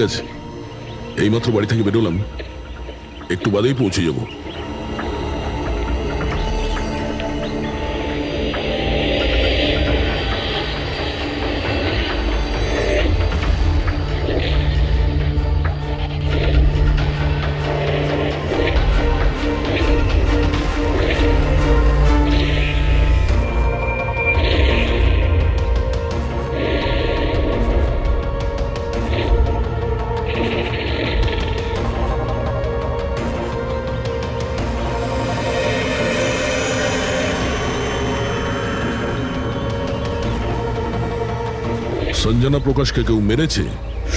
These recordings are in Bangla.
আছে, এইমাত্র বাড়ি থেকে বেরোলাম, একটু বাদেই পৌঁছে যাব। সঞ্জনা প্রকাশকে কেউ মেরেছে?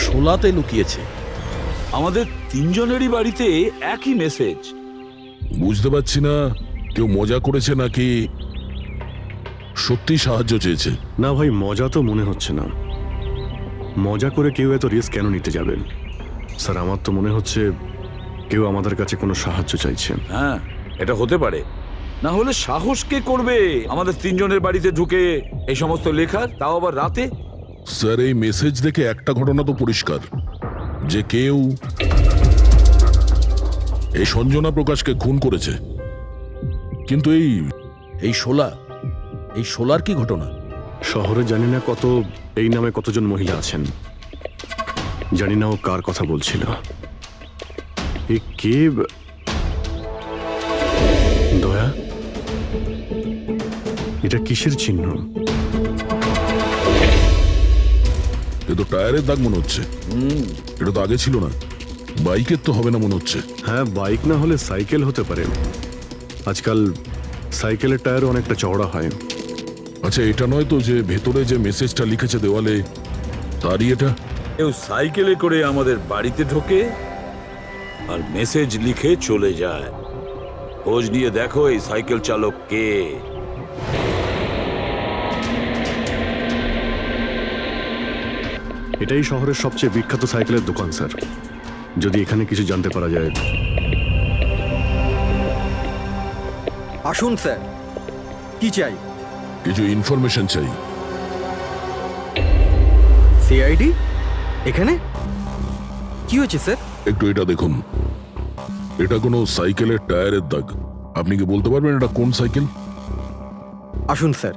শোলাতে লুকিয়েছে। আমাদের তিনজনেরই বাড়িতে একই মেসেজ। বুঝতে পারছি না কেউ মজা করেছে নাকি সত্যি সাহায্য চেয়েছে। না ভাই, মজা তো মনে হচ্ছে না। মজা করে কেউ এত রিস্ক কেন নিতে যাবেন? স্যার, আমার তো মনে হচ্ছে কেউ আমাদের কাছে কোনো সাহায্য চাইছে। হ্যাঁ, এটা হতে পারে। না হলে সাহস কে করবে আমাদের তিনজনের বাড়িতে ঢুকে এই সমস্ত লেখার, তাও আবার রাতে? স্যার, এই মেসেজ দেখে একটা ঘটনা তো পরিষ্কার, যে কেউ এই সঞ্জনা প্রকাশকে খুন করেছে। কিন্তু এই শোলার কি ঘটনা? শহরে জানি না এই নামে কতজন মহিলা আছেন, জানি না ও কার কথা বলছিল। এ কে? দয়া, এটা কিসের চিহ্ন? এ তো টায়ারের দাগ মনে হচ্ছে। এটা তো আগে ছিল না। বাইকের তো হবে না মনে হচ্ছে। হ্যাঁ, বাইক না হলে সাইকেল হতে পারে। আজকাল সাইকেলের টায়ারও অনেকটা চওড়া হয়। আচ্ছা, এটা নয় তো যে ভেতরে যে মেসেজটা লিখেছে দেওয়ালে, তারই এটা? কেউ সাইকেলে করে আমাদের বাড়িতে ঢোকে আর মেসেজ লিখে চলে যায়। খোঁজ নিয়ে দেখো এই সাইকেল চালক কে। এটাই শহরের সবচেয়ে বিখ্যাত সাইকেলের দোকান স্যার। যদি এখানে কিছু জানতে পারা যায়। আসুন স্যার, কি চাই? কিছু ইনফরমেশন চাই। সিআইডি এখানে? কি হয়েছে স্যার? একটু এটা দেখুন, এটা কোনো সাইকেলের টায়ারের দাগ। আপনি কি বলতে পারবেন এটা কোন সাইকেল? আসুন স্যার।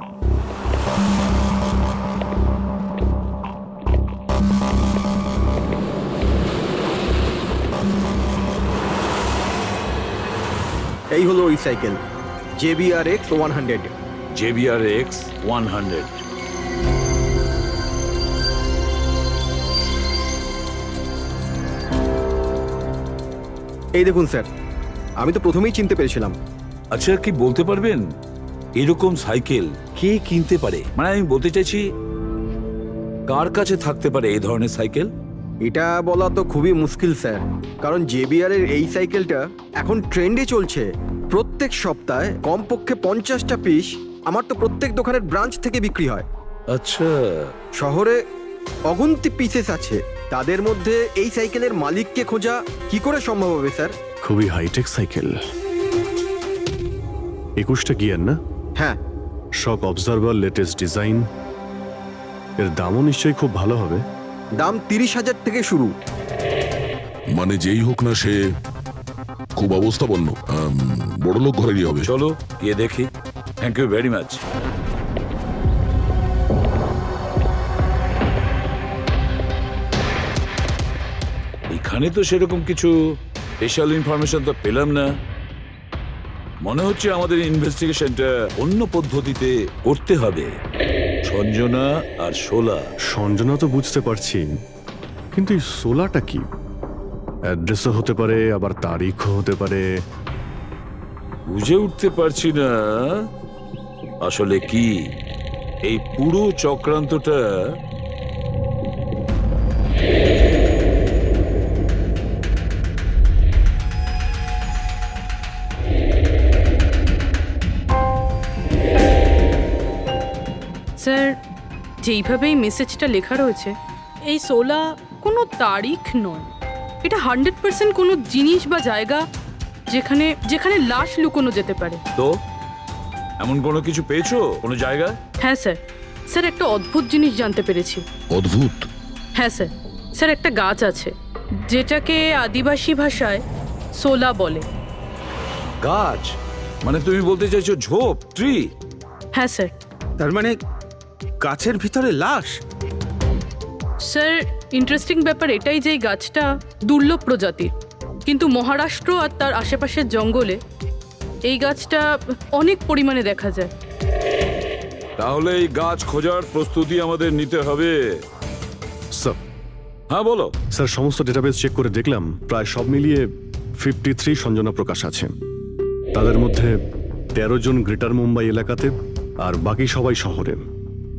এই হলো ওই সাইকেল, JBRX 100। JBRX 100। এই দেখুন স্যার, আমি তো প্রথমেই চিনতে পেরেছিলাম। আচ্ছা, কি বলতে পারবেন এরকম সাইকেল কে কিনতে পারে? মানে আমি বলতে চাইছি, কার কাছে থাকতে পারে এই ধরনের সাইকেল? এটা বলা তো খুবই মুশকিল স্যার, কারণ JBR এর এই সাইকেলটা এখন ট্রেন্ডে চলছে। প্রত্যেক সপ্তাহে কমপক্ষে 50টা পিস আমার তো প্রত্যেক দোকানের ব্রাঞ্চ থেকে বিক্রি হয়। আচ্ছা, শহরে অগুন্তি পিসেস আছে, তাদের মধ্যে এই সাইকেলের মালিককে খোঁজা কি করে সম্ভব হবে স্যার? খুবই হাইটেক সাইকেল। 21টা গিয়ার না? হ্যাঁ। শক অবজারভার, লেটেস্ট ডিজাইন। এর দামও নিশ্চয়ই খুব ভালো হবে। দাম 30,000 থেকে শুরু। মানে যেই হোক না সে খুব অবস্থাপন্ন, বড়লোক ঘরেরই হবে। চলো গিয়ে দেখি। Thank you very much. এখানে তো সেরকম কিছু স্পেশাল ইনফরমেশন তো পেলাম না। মনে হচ্ছে আমাদের ইনভেস্টিগেশনটা অন্য পদ্ধতিতে করতে হবে। সঞ্জনা আর শোলা। সঞ্জনা তো বুঝতে পারছি, কিন্তু এই সোলাটা কি? অ্যাড্রেসও হতে পারে, আবার তারিখও হতে পারে। বুঝে উঠতে পারছি না আসলে কি এই পুরো চক্রান্তটা। স্যার, যেইভাবে এই মেসেজটা লেখা রয়েছে, এই সোলা কোনো তারিখ নয়। এটা 100% কোনো জিনিস বা জায়গা যেখানে যেখানে লাশ লুকোনো যেতে পারে। তো এমন কোনো কিছু পেয়েছো কোনো জায়গা? হ্যাঁ স্যার, স্যার একটা অদ্ভুত জিনিস জানতে পেরেছি। অদ্ভুত? হ্যাঁ স্যার, স্যার একটা গাছ আছে যেটাকে আদিবাসী ভাষায় সোলা বলে। গাছ মানে তুমি বলতে চাইছো ঝোপ, ট্রি? হ্যাঁ স্যার। তার মানে গাছের ভিতরে লাশ? স্যার ইন্টারেস্টিং ব্যাপার এটাই যে এই গাছটা দুর্লভ প্রজাতির, কিন্তু মহারাষ্ট্র আর তার আশেপাশের জঙ্গলে এই গাছটা অনেক পরিমাণে দেখা যায়। তাহলে এই গাছ খোঁজার প্রস্তুতি আমাদের নিতে হবে। স্যার হ্যাঁ বলো। স্যার সমস্ত ডেটাবেস চেক করে দেখলাম প্রায় সব মিলিয়ে 53 সঞ্জনা প্রকাশ আছে। তাদের মধ্যে 13 জন গ্রেটার মুম্বাই এলাকাতে আর বাকি সবাই শহরে।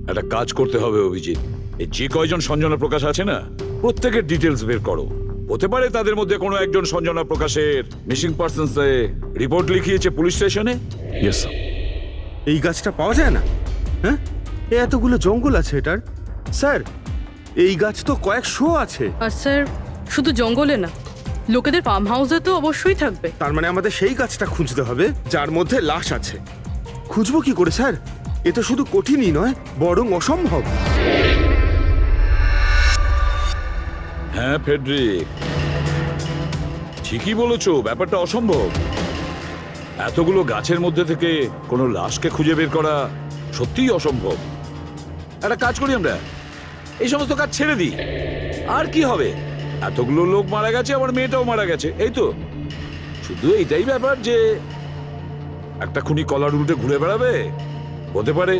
একটা কাজ করতে হবে অভিজিৎ, এই যে কয়জন সঞ্জনা প্রকাশ আছে না প্রত্যেকের ডিটেলস বের করো। হতে পারে তাদের মধ্যে কোনো একজন সঞ্জনা প্রকাশের মিসিং পার্সনস রিপোর্ট লিখিয়েছে পুলিশ স্টেশনে। Yes sir. এই গাছটা পাওয়া যায় না? হ্যাঁ, এতগুলো জঙ্গল আছে এটার। স্যার এই গাছ তো কয়েকশো আছে। আর স্যার শুধু জঙ্গলে না, লোকেদের ফার্ম হাউসে তো অবশ্যই থাকবে। তার মানে আমাদের সেই গাছটা খুঁজতে হবে যার মধ্যে লাশ আছে। খুঁজবো কি করে স্যার? এ তো শুধু কঠিনই নয়, বরং অসম্ভব। হ্যাঁ ফেডরিক, ঠিকই বলেছো, ব্যাপারটা অসম্ভব। এতগুলো গাছের মধ্যে থেকে কোনো লাশকে খুঁজে বের করা সত্যিই অসম্ভব। একটা কাজ করি আমরা, এই সমস্ত কাজ ছেড়ে দিই। আর কি হবে, এতগুলো লোক মারা গেছে, আমার মেয়েটাও মারা গেছে, এই তো। শুধু এইটাই ব্যাপার যে একটা খুনি কলার উল্টে ঘুরে বেড়াবে, হতে পারে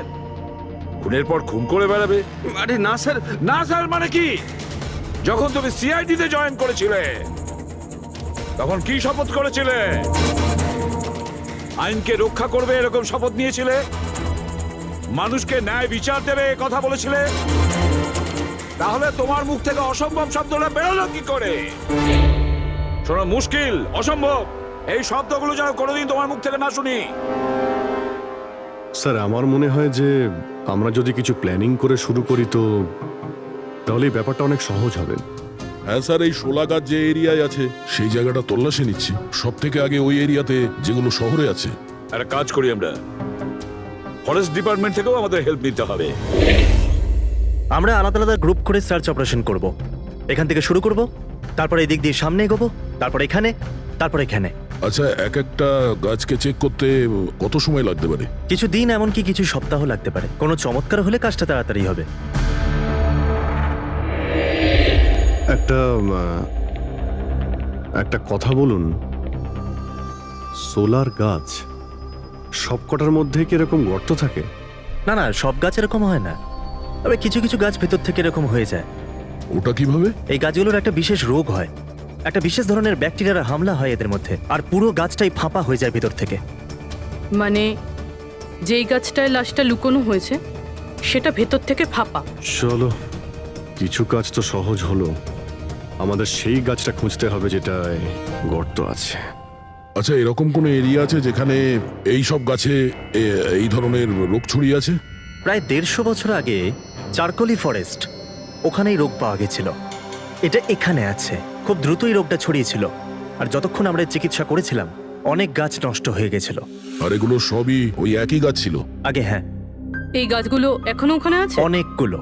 খুনের পর খুন করে বেড়াবে। আরে না স্যার। না স্যার মানে কি? যখন তুমি সিআইডি তে জয়েন করেছিলে তখন কি শপথ করেছিলে? আইনকে রক্ষা করবে এরকম শপথ নিয়েছিলে? মানুষকে ন্যায় বিচার দেবে কথা বলেছিলে? তাহলে তোমার মুখ থেকে অসম্ভব শব্দটা বেরোলো কি করে? শোনো, মুশকিল, অসম্ভব, এই শব্দগুলো যেন কোনোদিন তোমার মুখ থেকে না শুনি। স্যার আমার মনে হয় যে আমরা যদি কিছু প্ল্যানিং করে শুরু করি তো তাহলে এই ব্যাপারটা অনেক সহজ হবে। হ্যাঁ স্যার, এই শোলা গাছ যে এরিয়ায় আছে সেই জায়গাটা তল্লাশি নিচ্ছি। সব থেকে আগে ওই এরিয়াতে যেগুলো শহরে আছে। একটা কাজ করি আমরা, ফরেস্ট ডিপার্টমেন্ট থেকেও আমাদের হেল্প নিতে হবে। আমরা আলাদা আলাদা গ্রুপ করে সার্চ অপারেশন করব। এখান থেকে শুরু করব, তারপর এই দিক দিয়ে সামনে এগোবো, তারপর এখানে, তারপর এখানে। আচ্ছা, এক একটা গাছকে চেক করতে কত সময় লাগতে পারে? কিছু দিন, এমনকি কিছু সপ্তাহ লাগতে পারে। কোনো চমৎকার হলে কাজটা তাড়াতাড়ি হবে। একটা কথা বলুন, সোলার গাছ সবকটার মধ্যে কি এরকম গর্ত থাকে? না না, সব গাছ এরকম হয় না, তবে কিছু কিছু গাছ ভেতর থেকে এরকম হয়ে যায়। ওটা কিভাবে? এই গাছগুলোর একটা বিশেষ রোগ হয়, একটা বিশেষ ধরনের ব্যাকটেরিয়ার হামলা হয় এদের মধ্যে, আর পুরো গাছটাই ফাঁপা হয়ে যায় ভেতর থেকে। মানে যেই গাছটায় লাশটা লুকোনো হয়েছে সেটা ভেতর থেকে ফাঁপা। চলো, কিছু কাজ তো সহজ হলো। আমাদের সেই গাছটা খুঁজতে হবে যেটায় গর্ত আছে। আচ্ছা, এরকম কোনো এরিয়া আছে যেখানে এই সব গাছে এই ধরনের রোগ ছড়িয়ে আছে? প্রায় 150 বছর আগে চারকোলি ফরেস্ট, ওখানেই রোগ পাওয়া গেছিল। এটা এখানে আছে। খুব দ্রুতই রোগটা ছড়িয়েছিল, আর যতক্ষণ আমরা চিকিৎসা করেছিলাম অনেক গাছ নষ্ট হয়ে গেছিল। আর এগুলো সবই ওই একই গাছ ছিল? আগে হ্যাঁ। এই গাছগুলো এখনো ওখানে আছে? অনেকগুলো।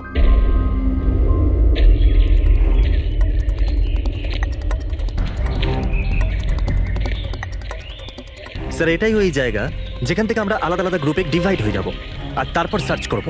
স্যার এটাই ওই জায়গা যেখান থেকে আমরা আলাদা আলাদা গ্রুপে ডিভাইড হয়ে যাব আর তারপর সার্চ করব।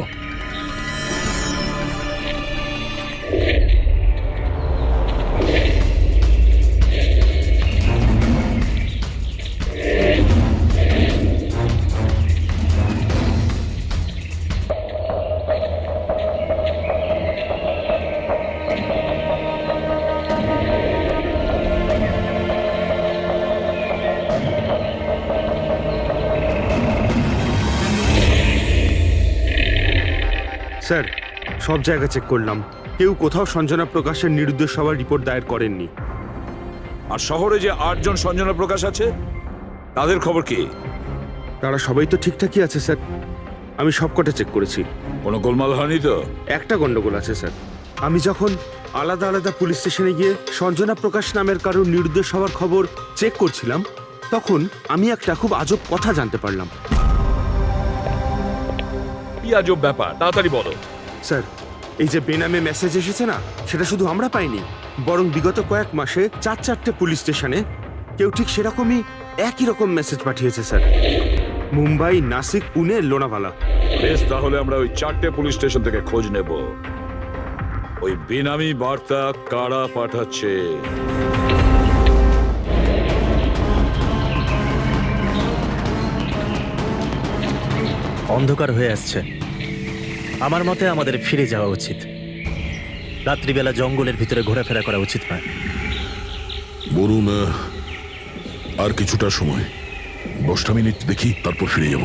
স্যার সব জায়গা চেক করলাম, কেউ কোথাও সঞ্জনা প্রকাশের নিরুদ্দেশ হওয়ার রিপোর্ট দায়ের করেননি। আর শহরে যে 8 জন সঞ্জনা প্রকাশ আছে তাদের খবর কি? তারা সবাই তো ঠিকঠাকই আছে স্যার, আমি সবকটা চেক করেছি। কোনো গোলমাল হয়নি তো? একটা গন্ডগোল আছে স্যার। আমি যখন আলাদা আলাদা পুলিশ স্টেশনে গিয়ে সঞ্জনা প্রকাশ নামের কারোর নিরুদ্দেশ হওয়ার খবর চেক করছিলাম, তখন আমি একটা খুব আজব কথা জানতে পারলাম। কি আজব ব্যাপার, তাড়াতাড়ি বলো। স্যার এই যে বেনামে মেসেজ এসেছে না, সেটা শুধু আমরা পাইনি, বরং বিগত কয়েক মাসে 4-4টে পুলিশ স্টেশনে কেউ ঠিক সেরকমই একই রকম মেসেজ পাঠিয়েছে স্যার। মুম্বাই, নাসিক, পুনে, লোনাভালা। বেশ, তাহলে আমরা ওই 4টে পুলিশ স্টেশন থেকে খোঁজ নেব ওই বেনামি বার্তা কারা পাঠাচ্ছে। অন্ধকার হয়ে আসছে। আমার মতে আমাদের ফিরে যাওয়া উচিত। রাত্রিবেলা জঙ্গলের ভিতরে ঘোরাফেরা করা উচিত নয়। বলুন, আর কিছুটা সময়, 10টা মিনিট দেখি, তারপর ফিরে যাব।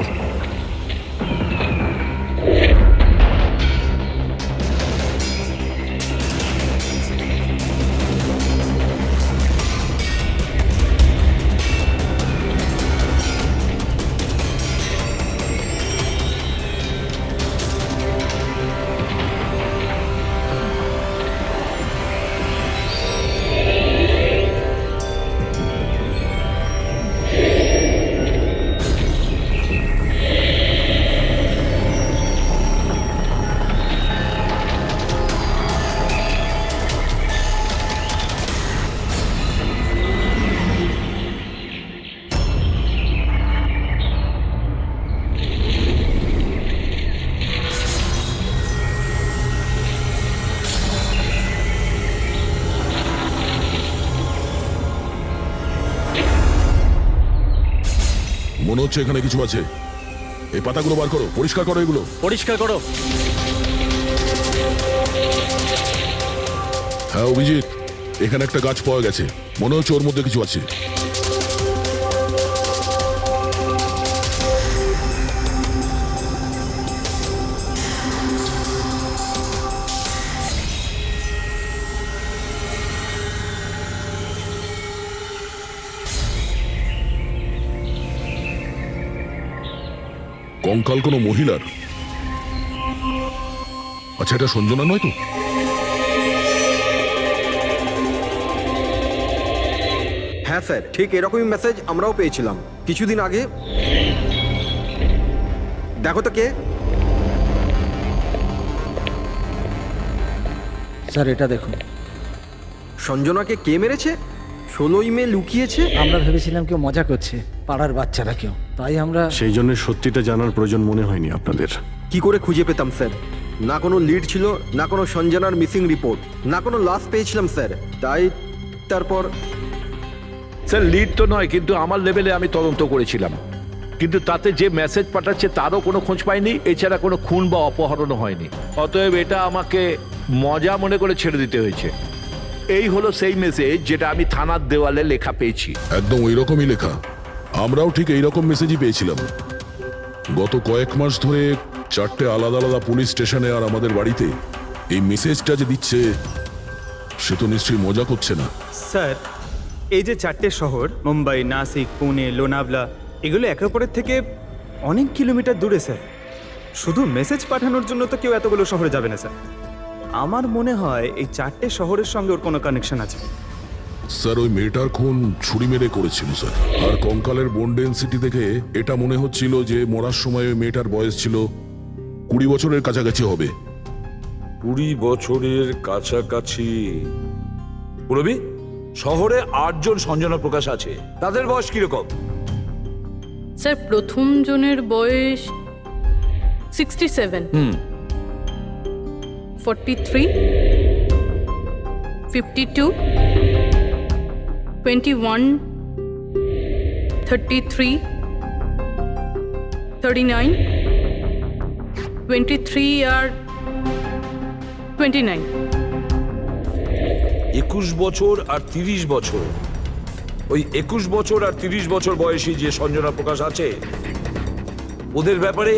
মনে হচ্ছে এখানে কিছু আছে। এই পাতাগুলো বার করো, পরিষ্কার করো এগুলো। পরিষ্কার করো। হ্যাঁ অভিজিৎ, এখানে একটা গাছ পাওয়া গেছে, মনে হচ্ছে ওর মধ্যে কিছু আছে। কঙ্কাল কোনো মহিলার? আচ্ছা, এটা সঞ্জনা নয় তো? হ্যাঁ স্যার, ঠিক এরকমই মেসেজ আমরাও পেয়েছিলাম কিছুদিন আগে। দেখো তো কে। স্যার এটা দেখুন। সঞ্জনাকে কে মেরেছে? 16ই মে লুকিয়েছে। আমরা ভেবেছিলাম কেউ মজা করছে, পাড়ার বাচ্চারা কেউ, তাই আমরা সেই জন্য সত্যিটা জানার প্রয়োজন মনে হয়নি আপনাদের। কি করে খুঁজে পেতাম স্যার? না কোনো লিড ছিল, না কোনো সঞ্জনার মিসিং রিপোর্ট, না কোনো লাশ পেয়েছিলাম স্যার। তাই তারপর স্যার লিড তো নয়, কিন্তু আমার লেভেলে আমি তদন্ত করেছিলাম, কিন্তু তাতে যে মেসেজ পাঠাচ্ছে তারও কোনো খোঁজ পাইনি, এছাড়া কোনো খুন বা অপহরণও হয়নি। অতএব এটা আমাকে মজা মনে করে ছেড়ে দিতে হয়েছে। এই হলো সেই মেসেজ যেটা আমি থানার দেওয়ালে লেখা পেয়েছি। একদম ওই রকমই লেখা। আমরাও ঠিক এই রকম মেসেজই পেয়েছিলাম। গত কয়েক মাস ধরে 4টে আলাদা আলাদা পুলিশ স্টেশনে আর আমাদের বাড়িতে এই মেসেজটা যে দিচ্ছে, সে তো নিশ্চয়ই মজা করছে না। স্যার, এই যে 4টে শহর, মুম্বাই, নাসিক, পুনে, লোনাভলা, এগুলো একে অপরের থেকে অনেক কিলোমিটার দূরে স্যার। শুধু মেসেজ পাঠানোর জন্য তো কেউ এতগুলো শহরে যাবে না স্যার। আমার মনে হয় এই 4টে শহরের সঙ্গে ওর কোনো কানেকশন আছে। স্যার, ওই মেয়েটার খুন ছুরি মেরে করেছিল স্যার। আর কঙ্কালের বোন ডেন্সিটি দেখে এটা মনে হচ্ছিল যে মরার সময় ওই মেয়েটার বয়স ছিল 20 বছরের কাছাকাছি হবে। 20 বছরের কাছাকাছি? পুরবি, শহরে 8 জন সঞ্জনা প্রকাশ আছে, তাদের বয়স কিরকম? স্যার, প্রথম জনের বয়স 67, 43, 52, 21, 33, 39, 23 আর 29। 21 বছর আর 30 বছর। ওই 21 বছর আর 30 বছর বয়সী যে সঞ্জনা প্রকাশ আছে, ওদের ব্যাপারে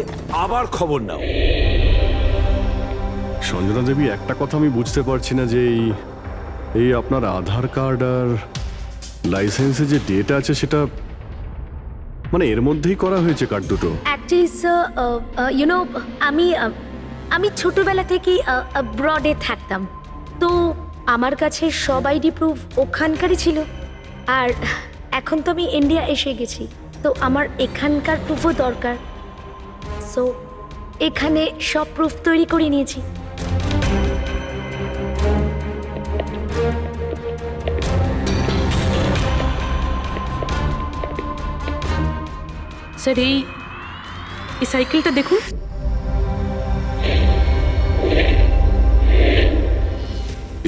আবার খবর নাও। সঞ্জনা দেবী, একটা কথা আমি বুঝতে পারছি না যে এই আপনার আধার কার্ড আর লাইসেন্সে যে ডেট আছে সেটা মানে এর মধ্যেই করা হয়েছে কার্ড দুটো। অ্যাকচুয়ালি স্যার, আমি ছোটবেলা থেকেই ব্রডে থাকতাম, তো আমার কাছে সব আইডি প্রুফ ওখানকারই ছিল। আর এখন তো আমি ইন্ডিয়া এসে গেছি, তো আমার এখানকার প্রুফও দরকার। সো এখানে সব প্রুফ তৈরি করে নিয়েছি। স্যার এই সাইকেলটা দেখুন।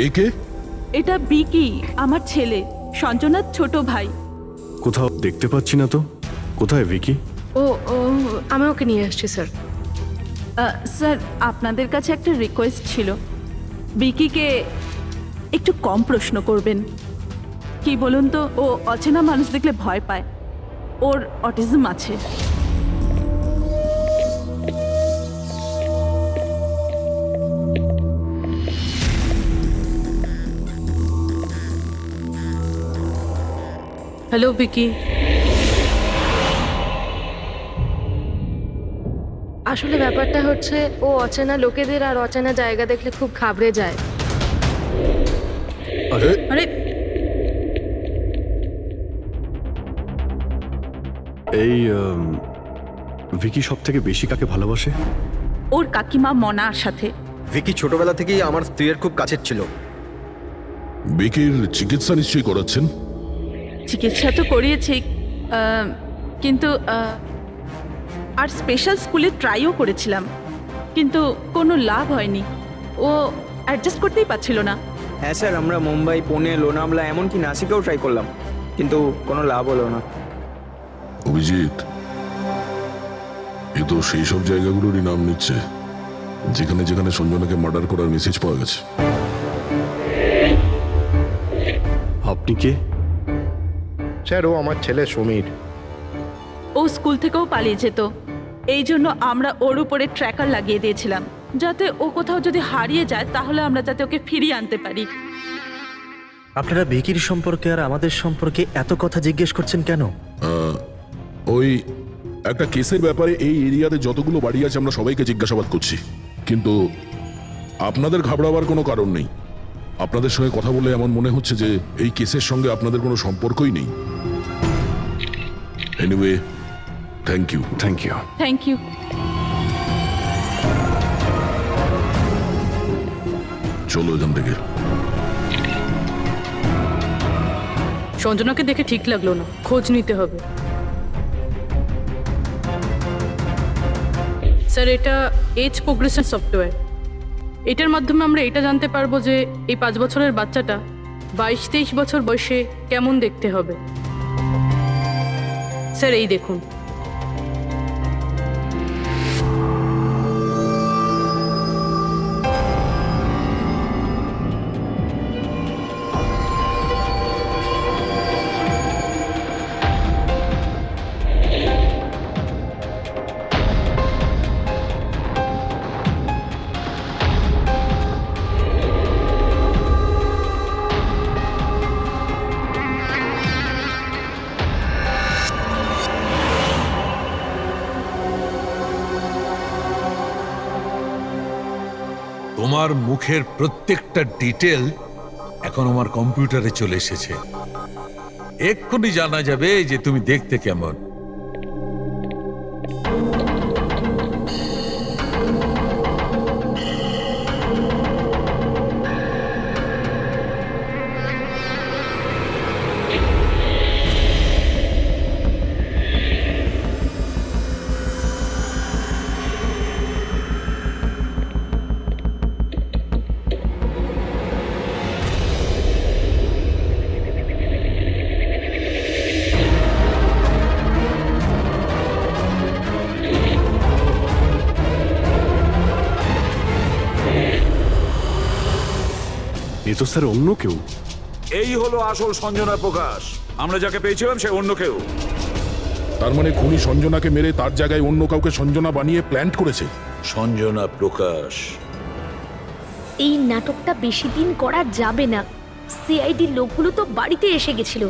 একে এটা বিকি, আমার ছেলে, সঞ্জনার ছোট ভাই। কোথাও দেখতে পাচ্ছি না তো। কোথায় ভিকি? ও ও আমি ওকে নিয়ে আসছি স্যার। স্যার আপনাদের কাছে একটা রিকোয়েস্ট ছিল, বিকিকে একটু কম প্রশ্ন করবেন। কি বলুন তো, ও অচেনা মানুষ দেখলে ভয় পায়, ওর অটিজম আছে। হ্যালো বিকি। আসলে ব্যাপারটা হচ্ছে ও অচেনা লোকেদের আর অচেনা জায়গা দেখলে খুব ঘাবড়ে যায়। আরে আরে এই ভিকি সব থেকে বেশি কাকে ভালোবাসে? ওর কাকিমা মনার সাথে। ভিকি ছোটবেলা থেকেই আমার স্ত্রীর খুব কাছের ছিল। বিকির চিকিৎসা নিশ্চয়ই করাচ্ছেন? চিকিৎসা তো করিয়েছি, কিন্তু আর স্পেশাল স্কুলে ট্রাইও করেছিলাম, কিন্তু কোনো লাভ হয়নি। ও অ্যাডজাস্ট করতেই পারছিল না। হ্যাঁ স্যার, আমরা মুম্বাই, পুনে, লোনাভলা এমনকি নাসিকেও ট্রাই করলাম, কিন্তু কোনো লাভ হলো না। অভিজিৎ, এ তো সেই সব জায়গাগুলোরই নাম নিচ্ছে যেখানে যেখানে সঞ্জনাকে মার্ডার করার মেসেজ পাওয়া গেছে। আপনি কে? স্যার, ও আমার ছেলে সমীর। ও স্কুল থেকেও পালিয়ে যেত, এই জন্য আমরা ওর উপরে ট্র্যাকার লাগিয়ে দিয়েছিলাম, যাতে ও কোথাও যদি হারিয়ে যায় তাহলে আমরা যাতে ওকে ফিরিয়ে আনতে পারি। আপনারা ভিকির সম্পর্কে আর আমাদের সম্পর্কে এত কথা জিজ্ঞেস করছেন কেন? ওই একটা কেসের ব্যাপারে এই এরিয়াতে যতগুলো বাড়ি আছে আমরা সবাইকে জিজ্ঞাসাবাদ করছি, কিন্তু আপনাদের ঘাবড়াবার কোনো কারণ নেই। আপনাদের সঙ্গে কথা বলে এমন মনে হচ্ছে যে এই কেসের সঙ্গে আপনাদের কোনো সম্পর্কই নেই। Anyway, thank you. Thank you. Thank you. চলো এখান থেকে। সঞ্জনাকে দেখে ঠিক লাগলো না, খোঁজ নিতে হবে। স্যার, এটা এজ প্রোগ্রেশন সফটওয়্যার। এটার মাধ্যমে আমরা এটা জানতে পারবো যে এই 5 বছরের বাচ্চাটা 22-23 বছর বয়সে কেমন দেখতে হবে। স্যার এই দেখুন। তোমার মুখের প্রত্যেকটা ডিটেল এখন আমার কম্পিউটারে চলে এসেছে। এক্ষুনি জানা যাবে যে তুমি দেখতে কেমন। এ তো স্যার অন্য কেউ। এই হলো আসল সঞ্জনা প্রকাশ। আমরা যাকে পেয়েছিলাম সে অন্য কেউ। তার মানে খুনি সঞ্জনাকে মেরে তার জায়গায় অন্য কাউকে সঞ্জনা বানিয়ে প্ল্যান করেছে। সঞ্জনা প্রকাশ। এই নাটকটা বেশি দিন করা যাবে না। সিআইডি লোকগুলো তো বাড়িতে এসে গেছিল।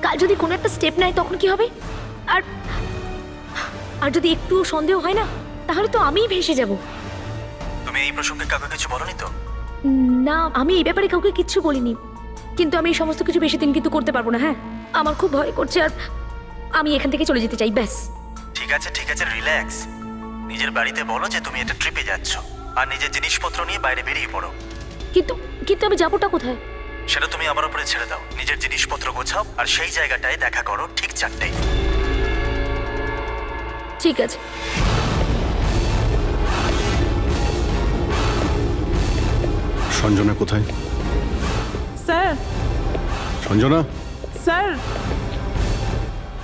কাল যদি কোনো একটা স্টেপ নেয় তখন কি হবে? আর আর যদি একটুও সন্দেহ হয় না, তাহলে তো আমিই ভেসে যাব। তুমি এই প্রসঙ্গে কাউকে কিছু বলনি তো? না, আমি এই ব্যাপারে কাউকে কিচ্ছু বলিনি, কিন্তু আমি এই সমস্ত কিছু বেশি দিন কিন্তু করতে পারবো না। হ্যাঁ, আমার খুব ভয় করছে আর আমি এখান থেকে চলে যেতে চাই, ব্যাস। ঠিক আছে, রিল্যাক্স। নিজের বাড়িতে বলো যে তুমি একটা ট্রিপে যাচ্ছ আর নিজের জিনিসপত্র নিয়ে বাইরে বেরিয়ে পড়ো। কিন্তু কিন্তু আমি যাবোটা কোথায়? সেটা তুমি আমার উপরে ছেড়ে দাও। নিজের জিনিসপত্র গোছাও আর সেই জায়গাটায় দেখা করো ঠিক 4টায়। ঠিক আছে। সঞ্জনা কোথায়? স্যার সঞ্জনা, স্যার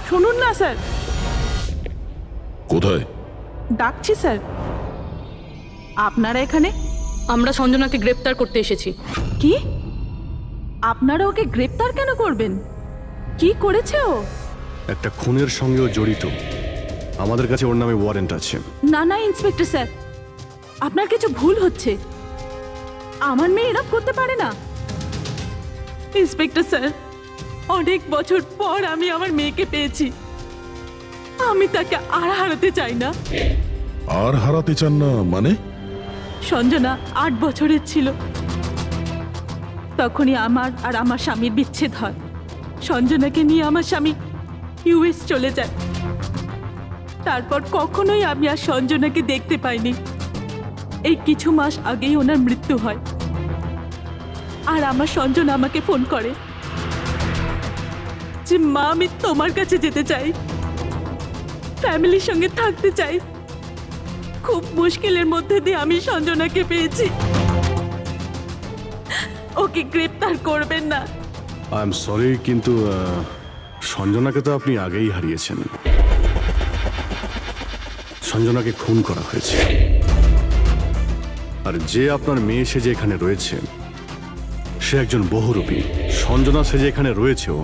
শুনুন না স্যার, কোথায়? ডাকছি স্যার। আপনারা এখানে? আমরা সঞ্জনাকে গ্রেপ্তার করতে এসেছি। কি? আপনারা ওকে গ্রেপ্তার কেন করবেন? কি করেছে ও? একটা খুনের সঙ্গেও জড়িত। আমাদের কাছে ওর নামে ওয়ারেন্ট আছে। না না ইন্সপেক্টর স্যার, আপনার কিছু ভুল হচ্ছে। আমার মেয়ে এরকম করতে পারে না। ইন্সপেক্টর স্যার, অনেক বছর পর আমি আমার মেয়েকে পেয়েছি। আমি তাকে আর হারাতে চাই না। আর হারাতে চান না মানে? সঞ্জনা 8 বছরের ছিল, তখনই আমার আর আমার স্বামীর বিচ্ছেদ হয়। সঞ্জনাকে নিয়ে আমার স্বামী ইউএস চলে যায়। তারপর কখনোই আমি আর সঞ্জনাকে দেখতে পাইনি। এই কিছু মাস আগেই ওনার মৃত্যু হয়। আর আমার সঞ্জনা আমাকে ফোন করে যে মা, আমি তোমার কাছে যেতে চাই, ফ্যামিলির সঙ্গে থাকতে চাই। খুব মুশকিলের মধ্যে দিয়ে আমি সঞ্জনাকে পেয়েছি। ওকে গ্রেপ্তার করবেন না। আই এম সরি, কিন্তু সঞ্জনাকে তো আপনি আগেই হারিয়েছেন। সঞ্জনাকে খুন করা হয়েছে। আর যে আপনার মেয়ে সেজে এখানে রয়েছে সে একজন বহুরূপী। সঞ্জনা সেজে এখানে রয়েছেও।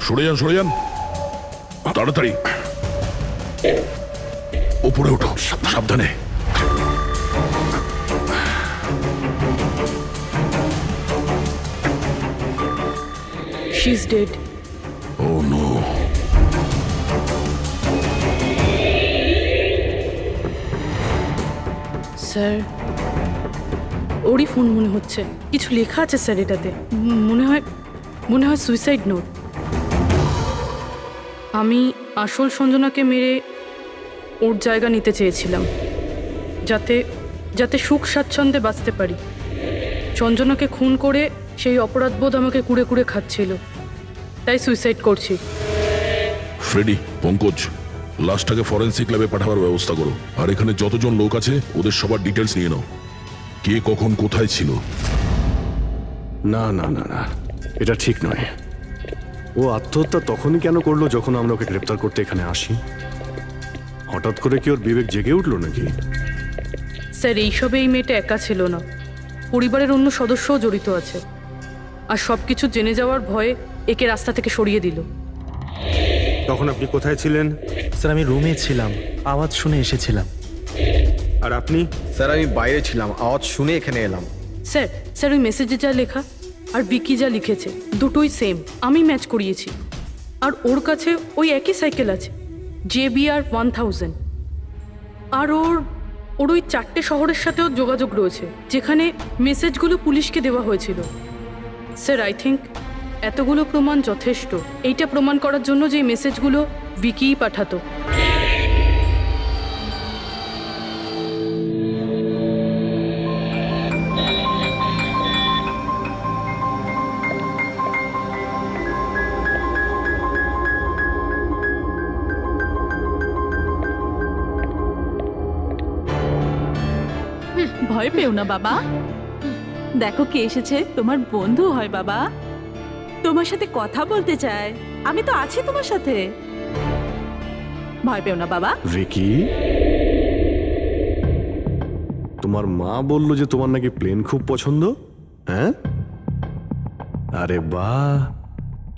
সরে যান, সরে যান, তাড়াতাড়ি উপরে ওঠো, সাবধানে। She is dead. Oh no. Sir, ওরই ফোন মনে হচ্ছে। কিছু লেখা আছে স্যার এটাতে। মনে হয় সুইসাইড নোট। আমি আসল সঞ্জনাকে মেরে ওর জায়গা নিতে চেয়েছিলাম, যাতে সুখ স্বাচ্ছন্দ্যে বাঁচতে পারি। সঞ্জনাকে খুন করে সেই অপরাধবোধ আমাকে কুড়ে কুড়ে খাচ্ছিল, তাই সুইসাইড করছি। ফ্রেডি, পঙ্কজ, লাশটাকে ফরেন্সিক ল্যাবে পাঠাবার ব্যবস্থা করো। আর এখানে যতজন লোক আছে ওদের সবার ডিটেলস নিয়ে নাও। কে কখন কোথায় ছিল। না না না না, এটা ঠিক নয়। ও আত্মহত্যা তখনই কেন করলো যখন আমরা ওকে গ্রেপ্তার করতে এখানে আসি? হঠাৎ করে কি ওর বিবেক জেগে উঠলো নাকি? স্যার, এইসবে এই মেয়েটা একা ছিল না, পরিবারের অন্য সদস্যও জড়িত আছে। আর সব কিছু জেনে যাওয়ার ভয়ে একে রাস্তা থেকে সরিয়ে দিল। তখন আপনি কোথায় ছিলেন? স্যার আমি রুমে ছিলাম, আওয়াজ শুনে এসেছিলাম। আর আপনি? স্যার আমি বাইরে ছিলাম, আওয়াজ শুনে এখানে এলাম। স্যার ওই মেসেজে যা লেখা আর বিকি যা লিখেছে দুটোই সেম। আমি ম্যাচ করিয়েছি। আর ওর কাছে ওই একই সাইকেল আছে, JBR 1000। আর ওর ওই 4টে শহরের সাথেও যোগাযোগ রয়েছে যেখানে মেসেজগুলো পুলিশকে দেওয়া হয়েছিল। স্যার, আই থিঙ্ক এতগুলো প্রমাণ যথেষ্ট এইটা প্রমাণ করার জন্য যে এই মেসেজগুলো বিকিই পাঠাতো। ভয় পেও না বাবা, দেখো কে এসেছে। তোমার বন্ধু হয় বাবা, তোমার সাথে কথা বলতে চায়। আমি তো আছি তোমার সাথে, ভয় পেও না বাবা। রিকি, তোমার মা বললো যে তোমার নাকি প্লেন খুব পছন্দ। হ্যাঁ, আরে বাহ,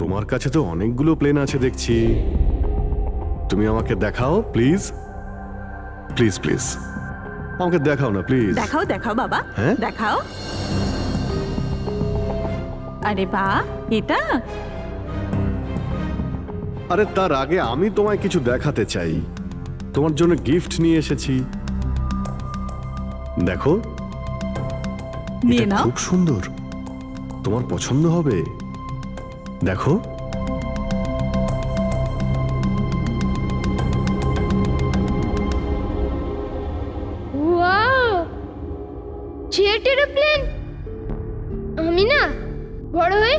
তোমার কাছে তো অনেকগুলো প্লেন আছে দেখছি। তুমি আমাকে দেখাও প্লিজ, প্লিজ প্লিজ আমাকে দেখাও না প্লিজ। দেখাও দেখাও বাবা, হ্যাঁ? দেখাও। আরে বাহ, এটা আরে তার আগে আমি তোমায় কিছু দেখাতে চাই। তোমার জন্য গিফট নিয়ে এসেছি, দেখো। নিয়ে এটা নাও। খুব সুন্দর, তোমার পছন্দ হবে, দেখো। প্লেন? আমি না বড় হয়ে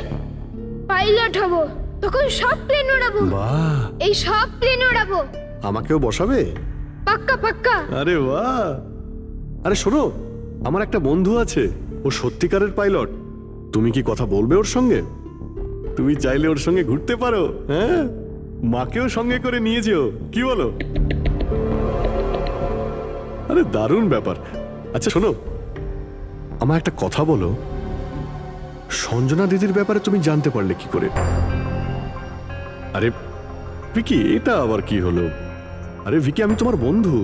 পাইলট হব, তখন সব প্লেন উড়াবো, বাহ, এই সব প্লেন উড়াবো, আমাকেও বসাবে? পাক্কা পাক্কা। আরে বাহ! আরে শোনো, আমার একটা বন্ধু আছে, ও সত্যিকারের পাইলট। তুমি কি কথা বলবে ওর সঙ্গে? তুমি চাইলে ওর সঙ্গে ঘুরতে পারো, হ্যাঁ? মাকেও সঙ্গে করে নিয়ে যেও, কি বলো? আরে দারুণ ব্যাপার। আচ্ছা শোনো, আমার একটা কথা বলো, সঞ্জনা দিদির ব্যাপারে তুমি জানতে পারলে কি করে? আরে ভিকি, এটা আবার কি হলো? আরে ভিকি, আমি তোমার বন্ধু,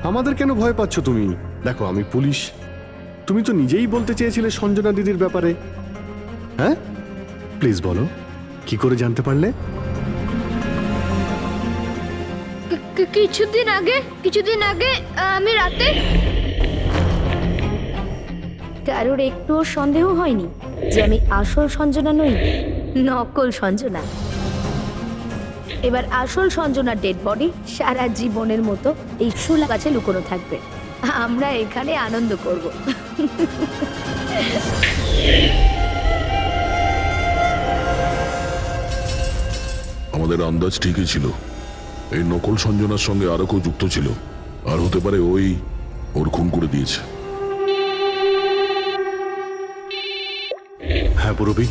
আমাদের কেন ভয় পাচ্ছ তুমি? দেখো, আমি পুলিশ, তুমি তো নিজেই বলতে চেয়েছিলে সঞ্জনা দিদির ব্যাপারে, হ্যাঁ? প্লিজ বলো, কি করে জানতে পারলে? কিছুদিন আগে আমি রাতে। কারোর একটুও সন্দেহ হয়নি যে আমি আসল সঞ্জনা নই, নকল সঞ্জনা। এবার আসল সঞ্জনার ডেড বডি সারা জীবনের মতো এই শোলা গাছে লুকোনো থাকবে। আমরা এখানে আনন্দ করব। আমাদের আন্দাজ ঠিকই ছিল, এই নকল সঞ্জনার সঙ্গে আরো কেউ যুক্ত ছিল, আর হতে পারে ওর খুন করে দিয়েছে। হ্যাঁ পুরবি,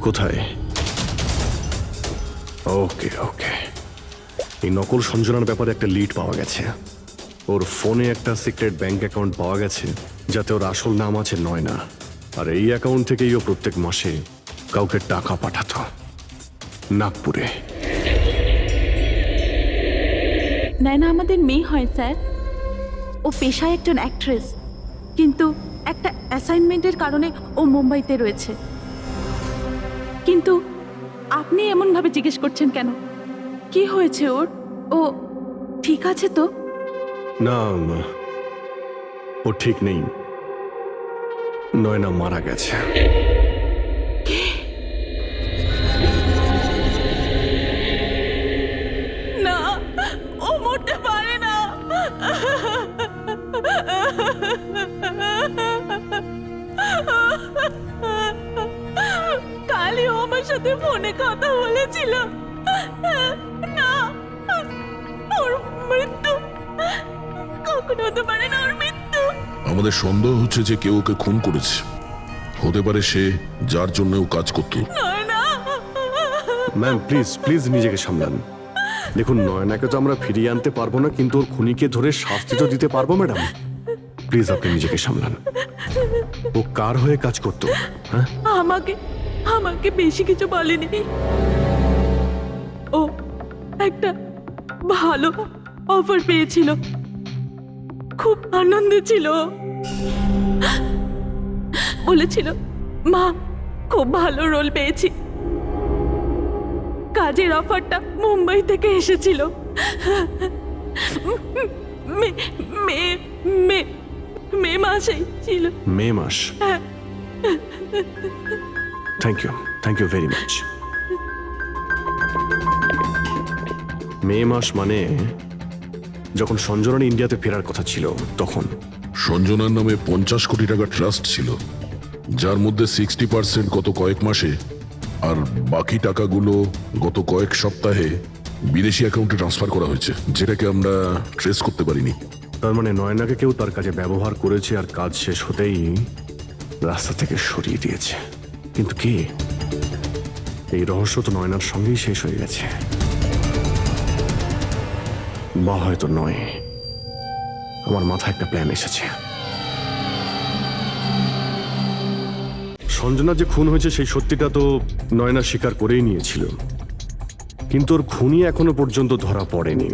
কোথায়? ওকে ওকে, এই নকল সঞ্জনার ব্যাপারে একটা লিড পাওয়া গেছে। ওর ফোনে একটা সিক্রেট ব্যাংক অ্যাকাউন্ট পাওয়া গেছে, যাতে ওর আসল নাম আছে নয়না। আর এই অ্যাকাউন্ট থেকেই ও প্রত্যেক মাসে কাউকে টাকা পাঠাতো নাগপুরে। নয়না আমাদের মেয়ে হয় স্যার, ও পেশায় একজন অ্যাক্ট্রেস, কিন্তু একটা অ্যাসাইনমেন্টের কারণে ও মুম্বাইতে রয়েছে। কিন্তু আপনি এমনভাবে জিজ্ঞেস করছেন কেন? কি হয়েছে ওর? ও ঠিক আছে তো? না, ও ঠিক নেই, নয়না মারা গেছে। না, ও মরতে পারে না। কালই ও আমার সাথে ফোনে কথা বলেছিল। না, ওর মৃত্যু কখনো হতে পারে না, ওর মৃত্যু। আমাদের সন্দেহ হচ্ছে যে কেউ ওকে খুন করেছে, হতে পারে সে যার জন্য ও কাজ করত। ম্যাম প্লিজ প্লিজ নিজেকে সামলান। দেখুন, নয়নাকে তো আমরা ফিরিয়ে আনতে পারবো না, কিন্তু ওর খুনিকে ধরে শাস্তি তো দিতে পারবো ম্যাডাম। প্লিজ আপনি নিজেকে সামলান। ও কার হয়ে কাজ করতো? হ্যাঁ, আমাকে বেশি কিছু বলেনি। ও একটা ভালো অফার পেয়েছিল, খুব আনন্দে ছিল। বলেছিল, মা খুব ভালো রোল পেয়েছি। কাজের অফারটা মুম্বাই থেকে এসেছিল। মে মাসেই ছিল। মে মাস? Thank you very much. May মাস মানে যখন সঞ্জনা ইন্ডিয়াতে ফেরার কথা ছিল তখন। সঞ্জনার নামে 50 কোটি টাকা ট্রাস্ট ছিল, যার মধ্যে 60% গত কয়েক মাসে আর বাকি টাকাগুলো গত কয়েক সপ্তাহে বিদেশি অ্যাকাউন্টে ট্রান্সফার করা হয়েছে, যেটাকে আমরা ট্রেস করতে পারিনি। তার মানে নয়নাকে কেউ তার কাজে ব্যবহার করেছে, আর কাজ শেষ হতেই রাস্তা থেকে সরিয়ে দিয়েছে। কিন্তু কে? এই রহস্য তো নয়নার সঙ্গেই শেষ হয়ে গেছে, বা হয়তো নয়। আমার মাথায় একটা প্ল্যান এসেছে। সঞ্জনা যে খুন হয়েছে সেই সত্যিটা তো নয়না স্বীকার করেই নিয়েছিল, কিন্তু ওর খুনি এখনো পর্যন্ত ধরা পড়েনি।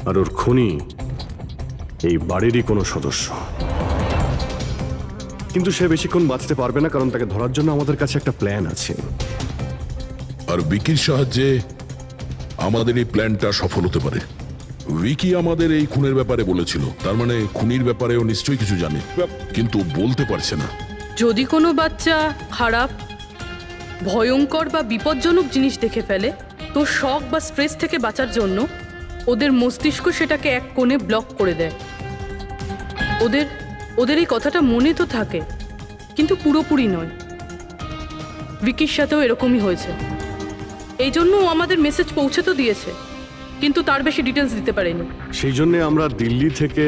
আর ওর খুনি এই বাড়িরই কোনো সদস্য। কিন্তু সে বেশিক্ষণ বাঁচতে পারবে না, কারণ তাকে ধরার জন্য আমাদের কাছে একটা প্ল্যান আছে। আর বিকির সাহায্যে আমাদের এই প্ল্যানটা সফল হতে পারে। উইকি আমাদের এই খুনের ব্যাপারে বলেছিল, তার মানে খুনির ব্যাপারেও নিশ্চয়ই কিছু জানে, কিন্তু বলতে পারছে না। যদি কোনো বাচ্চা খারাপ, ভয়ঙ্কর বা বিপজ্জনক জিনিস দেখে ফেলে, তো শক বা স্ট্রেস থেকে বাঁচার জন্য ওদের মস্তিষ্ক সেটাকে এক কোণে ব্লক করে দেয়। ওদের ওদের এই কথাটা মনে তো থাকে, কিন্তু পুরোপুরি নয়। ভিকির সাথেও এরকমই হয়েছে। এই জন্য ও আমাদের মেসেজ পৌঁছে তো দিয়েছে, কিন্তু তার বেশি ডিটেলস দিতে পারেনি। সেই জন্য আমরা দিল্লি থেকে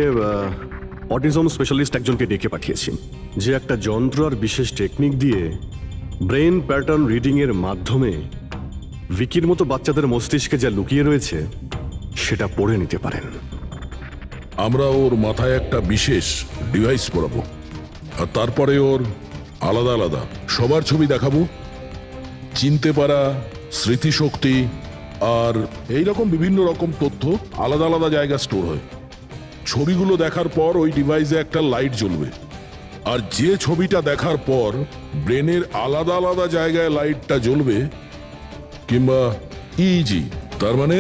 অটিজম স্পেশালিস্ট একজনকে ডেকে পাঠিয়েছি, যে একটা যন্ত্র আর বিশেষ টেকনিক দিয়ে ব্রেন প্যাটার্ন রিডিং এর মাধ্যমে ভিকির মতো বাচ্চাদের মস্তিষ্কে যা লুকিয়ে রয়েছে সেটা পড়ে নিতে পারেন। আমরা ওর মাথায় একটা বিশেষ ডিভাইস পরাবো, আর তারপরে ওর আলাদা আলাদা সবার ছবি দেখাবো। চিনতে পারা, স্মৃতিশক্তি আর এই রকম বিভিন্ন রকম তথ্য আলাদা আলাদা জায়গায় স্টোর হয়। ছবিগুলো দেখার পর ওই ডিভাইসে একটা লাইট জ্বলবে, আর যে ছবিটা দেখার পর ব্রেনের আলাদা আলাদা জায়গায় লাইটটা জ্বলবে, কিংবা ইজি তার মানে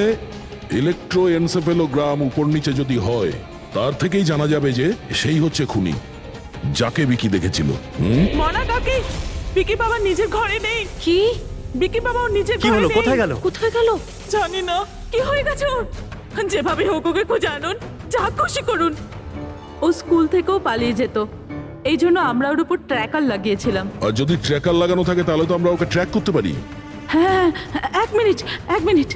ইলেকট্রোএনসেফেলোগ্রাম উপর নিচে যদি হয়, তার থেকেই জানা যাবে যে সেই হচ্ছে খুনি, যাকে বিকি দেখেছিল। মনা কাকি, বিকি বাবা নিজের ঘরে নেই। কি? বিকি বাবা ওর নিজের কি ঘরে হলো? নেই। কোথায় গেল? কোথায় গেল? জানি না কি হয়ে গেছে ওর। যেভাবে হোক ওকে খুঁজে আনুন, যা খুশি করুন। ও স্কুল থেকেও পালিয়ে যেত, এই জন্য আমরা ওর উপর ট্র্যাকার লাগিয়েছিলাম। আর যদি ট্র্যাকার লাগানো থাকে তাহলে তো আমরা ওকে ট্র্যাক করতে পারি। হ্যাঁ, এক মিনিট।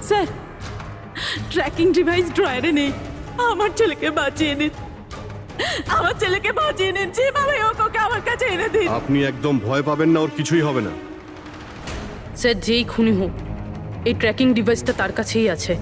স্যার, ট্র্যাকিং ডিভাইস ড্রয়ারে নেই। আমার ছেলেকে বাঁচিয়ে নিন, যেভাবে হোক ওকে আমার কাছে এনে দিন। আপনি একদম ভয় পাবেন না, ওর কিছুই হবে না। স্যার, যেই খুনি হোক, এই ট্র্যাকিং ডিভাইসটা তার কাছেই আছে।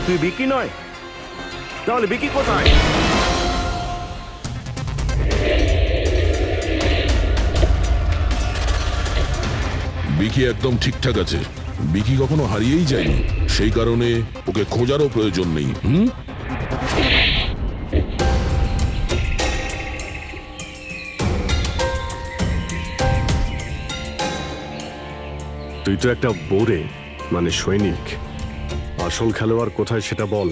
তুই বিকি নয়, তাহলে বিকি কোথায়? বিকি একদম ঠিকঠাক আছে। বিকি কখনো হারিয়েই যায়নি, সেই কারণে ওকে খোঁজারও প্রয়োজন নেই। তুই তো একটা বোরে, মানে সৈনিক। আসল খেলোয়াড় কোথায় সেটা বল।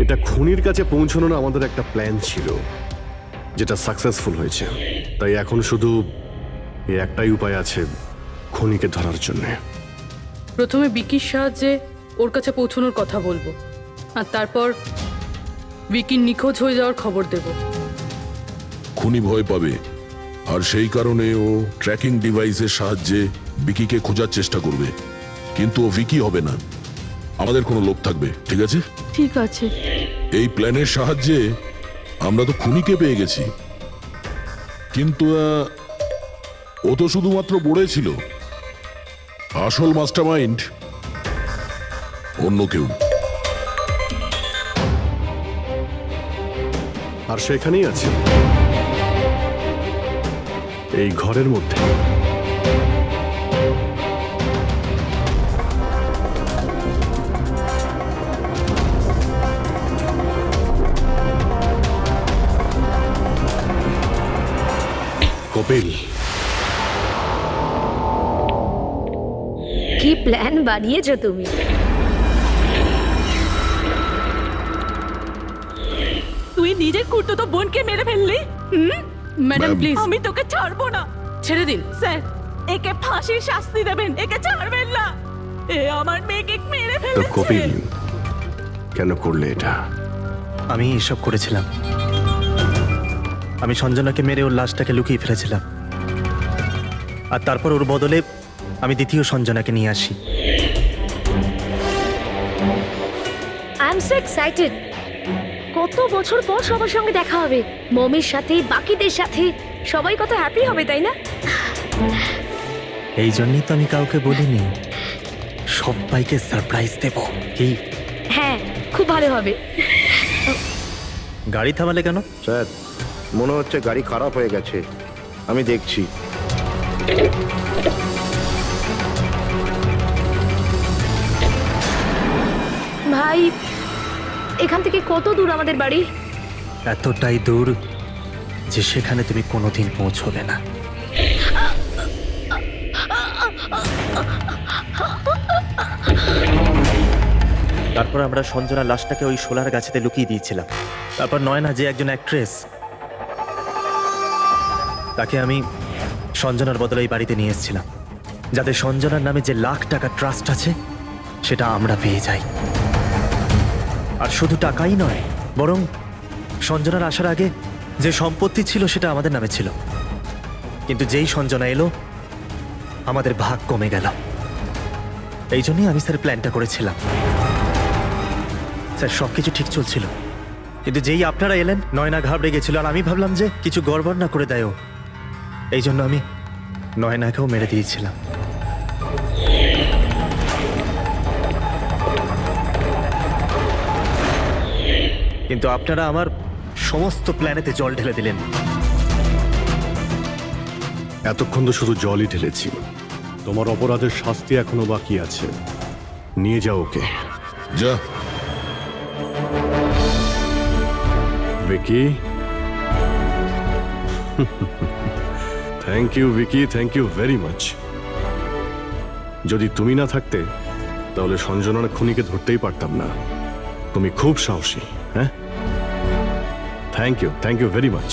এটা খুনির কাছে পৌঁছানোর আমাদের একটা প্ল্যান ছিল, যেটা সাকসেসফুল হয়েছে। তাই এখন শুধু এই একটাই উপায় আছে খুনিকে ধরার জন্য। প্রথমে বিকির সাহায্যে ওর কাছে পৌঁছানোর কথা বলবো, আর তারপর বিকির নিখোঁজ হয়ে যাওয়ার খবর দেব। খুনি ভয় পাবে, আর সেই কারণে ও ট্র্যাকিং ডিভাইসের সাহায্যে বিকিকে খোঁজার চেষ্টা করবে। কিন্তু ও ভিকি হবে না, আমাদের কোনো লোক থাকবে। ঠিক আছে? ঠিক আছে। এই প্ল্যানের সাহায্যে আমরা তো খুনিকে পেয়ে গেছি, কিন্তু ও তো শুধুমাত্র বোড়ে ছিল। আসল মাস্টারমাইন্ড অন্য কেউ। আর সেখানেই আছে, এই ঘরের মধ্যে। কপিল, কি প্ল্যান বানিয়েছো তুমি? তুই নিজের খুঁড়তো বোনকে মেরে ফেললি। ম্যাডাম প্লিজ, আমি তোকে ছাড়বো না। ছেড়ে দিন। স্যার, একে ফাঁসির শাস্তি দেবেন, একে ছাড়বেন না। এ আমার মেয়েকে মেরে তো ফেলেছে। কপিল কেন করলে এটা? আমি এসব করেছিলাম। আমি সঞ্জনাকে মেরে ওর লাশটাকে লুকিয়ে ফেলেছিলাম, আর তারপর ওর বদলে আমি দ্বিতীয় সঞ্জনাকে নিয়ে আসি। I am so excited. কত বছর পর সবার সঙ্গে দেখা হবে, মমির সাথে, বাকিদের সাথে। সবাই কত হ্যাপি হবে, তাই না? এই জন্যই তো আমি কাউকে বলিনি, সবাইকে সারপ্রাইজ দেব। কি? হ্যাঁ, খুব ভালো হবে। গাড়ি থামালে কেন? স্যার, মনে হচ্ছে গাড়ি খারাপ হয়ে গেছে, আমি দেখছি। ভাই, এখান থেকে কত দূর আমাদের বাড়ি? এতটাই দূর যে সেখানে তুমি কোনোদিন পৌঁছবে না। তারপর আমরা সঞ্জনা লাশটাকে ওই শোলার গাছেতে লুকিয়ে দিয়েছিলাম। তারপর নয়না যে একজন অ্যাক্ট্রেস, তাকে আমি সঞ্জনার বদলে এই বাড়িতে নিয়ে এসেছিলাম, যাতে সঞ্জনার নামে যে লাখ টাকা ট্রাস্ট আছে সেটা আমরা পেয়ে যাই। আর শুধু টাকাই নয়, বরং সঞ্জনার আসার আগে যে সম্পত্তি ছিল সেটা আমাদের নামে ছিল, কিন্তু যেই সঞ্জনা এলো আমাদের ভাগ কমে গেল। এই জন্যই আমি স্যার প্ল্যানটা করেছিলাম। স্যার সবকিছু ঠিক চলছিল, কিন্তু যেই আপনারা এলেন নয়না ঘাবড়ে গেছিল, আর আমি ভাবলাম যে কিছু গড়বড় না করে দেয় ও। এই জন্য আমি নয়নাকেও মেরে দিয়েছিলাম। কিন্তু আপনারা আমার সমস্ত প্ল্যানেতে জল ঢেলে দিলেন। এতক্ষণ তো শুধু জলই ঢেলেছি। তোমার অপরাধের শাস্তি এখনো বাকি আছে। নিয়ে যাও ওকে। যা। Vicky, thank you Vicky, thank you very much. যদি তুমি না থাকতে তাহলে সঞ্জনার খুনিকে ধরতেই পারতাম না। তুমি খুব সাহসী। হ্যাঁ, থ্যাংক ইউ ভেরি মাচ।